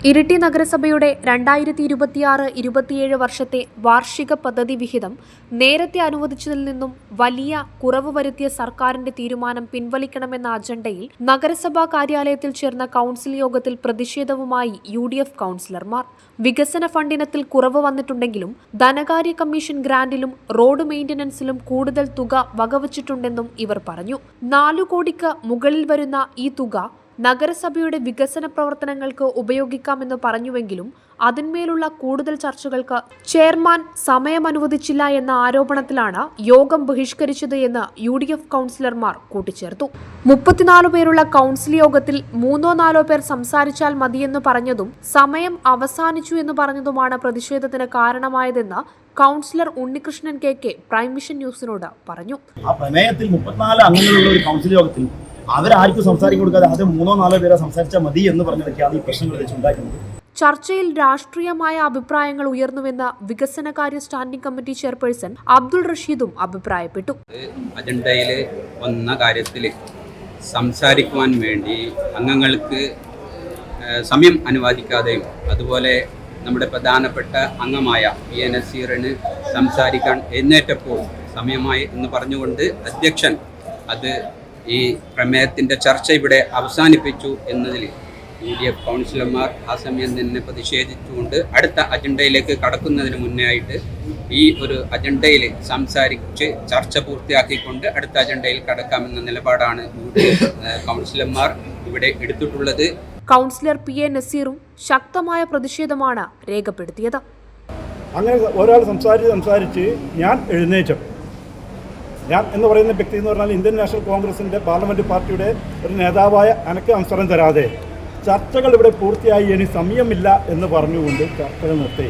ഇരിട്ടി നഗരസഭയുടെ 2026-27 വർഷത്തെ വാർഷിക പദ്ധതി വിഹിതം നേരത്തെ അനുവദിച്ചതിൽ നിന്നും വലിയ കുറവ് വരുത്തിയ സർക്കാരിന്റെ തീരുമാനം പിൻവലിക്കണമെന്ന അജണ്ടയിൽ നഗരസഭാ കാര്യാലയത്തിൽ ചേർന്ന കൌൺസിൽ യോഗത്തിൽ പ്രതിഷേധവുമായി UDF കൌൺസിലർമാർ. വികസന ഫണ്ടിനത്തിൽ കുറവ് വന്നിട്ടുണ്ടെങ്കിലും ധനകാര്യ കമ്മീഷൻ ഗ്രാന്റിലും റോഡ് മെയിന്റനൻസിലും കൂടുതൽ തുക വകവച്ചിട്ടുണ്ടെന്നും ഇവർ പറഞ്ഞു. 4 കോടിക്ക് മുകളിൽ വരുന്ന ഈ തുക നഗരസഭയുടെ വികസന പ്രവർത്തനങ്ങൾക്ക് ഉപയോഗിക്കാമെന്ന് പറഞ്ഞുവെങ്കിലും അതിന്മേലുള്ള കൂടുതൽ ചർച്ചകൾക്ക് ചെയർമാൻ സമയം അനുവദിച്ചില്ല എന്ന ആരോപണത്തിലാണ് യോഗം ബഹിഷ്കരിച്ചത് എന്ന് UDF കൌൺസിലർമാർ കൂട്ടിച്ചേർത്തു. 34 പേരുള്ള കൌൺസിൽ യോഗത്തിൽ 3-4 പേർ സംസാരിച്ചാൽ മതിയെന്ന് പറഞ്ഞതും സമയം അവസാനിച്ചു എന്ന് പറഞ്ഞതുമാണ് പ്രതിഷേധത്തിന് കാരണമായതെന്ന് councillor Unnikrishnan KK prime mission ന്യൂസിനോട് പറഞ്ഞു. ആ പ്രമേയത്തിൽ 34 അംഗങ്ങളുള്ള ഒരു കൌൺസിൽ യോഗത്തിൽ അവരാർക്കും സംസാരിക്കാൻ കൊടുക്കാതെ അത് 3-4 പേരെ സംസാരിച്ചാൽ മതി എന്ന് പറഞ്ഞതൊക്കെയാണ് ഈ പ്രശ്നങ്ങൾ വെച്ചുണ്ടാക്കുന്നത്. ചർച്ചയിൽ രാഷ്ട്രീയമായ അഭിപ്രായങ്ങൾ ഉയർന്നുവെന്ന് വികസനകാര്യ സ്റ്റാൻഡിംഗ് കമ്മിറ്റി ചെയർപേഴ്സൺ അബ്ദുൾ റഷീദും അഭിപ്രായപ്പെട്ടു. അജണ്ടയിൽ വന്ന കാര്യത്തിൽ സംസാരിക്കുവാൻ വേണ്ടി അംഗങ്ങൾക്ക് സമയം അനുവദിക്കാതെയും അതുപോലെ നമ്മുടെ പ്രധാനപ്പെട്ട അംഗമായ PA നസീറിന് സംസാരിക്കാൻ എഴുന്നേറ്റപ്പോൾ സമയമായി എന്ന് പറഞ്ഞുകൊണ്ട് അധ്യക്ഷൻ അത് ഈ പ്രമേയത്തിൻ്റെ ചർച്ച ഇവിടെ അവസാനിപ്പിച്ചു എന്നതിൽ UDF കൗൺസിലർമാർ ആ സമയം തന്നെ പ്രതിഷേധിച്ചുകൊണ്ട് അടുത്ത അജണ്ടയിലേക്ക് കടക്കുന്നതിന് മുന്നേ ആയിട്ട് ഈ ഒരു അജണ്ടയിൽ സംസാരിച്ച് ചർച്ച പൂർത്തിയാക്കിക്കൊണ്ട് അടുത്ത അജണ്ടയിൽ കടക്കാമെന്ന നിലപാടാണ് UDF കൗൺസിലർമാർ ഇവിടെ എടുത്തിട്ടുള്ളത്. കൗൺസിലർ PA നസീറും ശക്തമായ പ്രതിഷേധമാണ് രേഖപ്പെടുത്തിയത്. അങ്ങനെ ഒരാൾ സംസാരിച്ച് ഞാൻ എഴുന്നേറ്റം. ഞാൻ എന്ന് പറയുന്ന വ്യക്തി എന്ന് പറഞ്ഞാൽ ഇന്ത്യൻ നാഷണൽ കോൺഗ്രസിൻ്റെ പാർലമെൻറ്റ് പാർട്ടിയുടെ ഒരു നേതാവായ എനിക്ക് അവസരം തരാതെ ചർച്ചകൾ ഇവിടെ പൂർത്തിയായി ഇനി സമയമില്ല എന്ന് പറഞ്ഞുകൊണ്ട് ചർച്ചകൾ നിർത്തി.